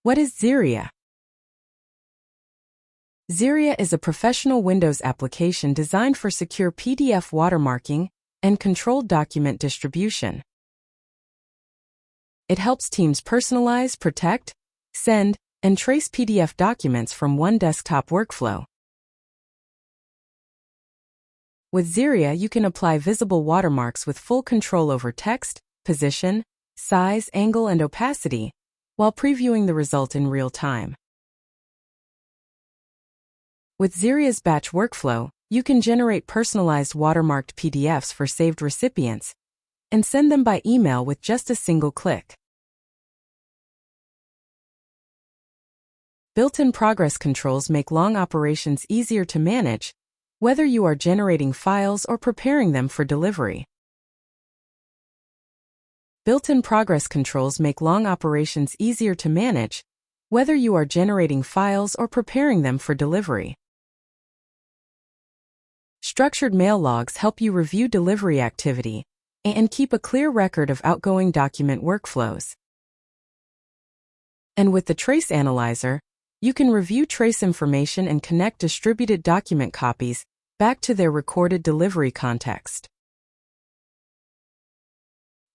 What is XERIA? XERIA is a professional Windows application designed for secure PDF watermarking and controlled document distribution. It helps teams personalize, protect, send, and trace PDF documents from one desktop workflow. With XERIA, you can apply visible watermarks with full control over text, position, size, angle, and opacity, while previewing the result in real time. With XERIA's batch workflow, you can generate personalized watermarked PDFs for saved recipients and send them by email with just a single click. Built-in progress controls make long operations easier to manage, whether you are generating files or preparing them for delivery. Built-in progress controls make long operations easier to manage, whether you are generating files or preparing them for delivery. Structured mail logs help you review delivery activity and keep a clear record of outgoing document workflows. And with the Trace Analyzer, you can review trace information and connect distributed document copies back to their recorded delivery context.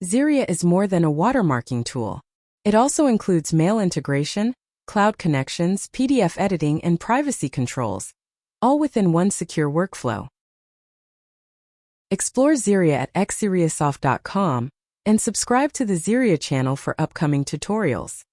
XERIA is more than a watermarking tool. It also includes mail integration, cloud connections, PDF editing, and privacy controls, all within one secure workflow. Explore XERIA at XERIAsoft.com and subscribe to the XERIA channel for upcoming tutorials.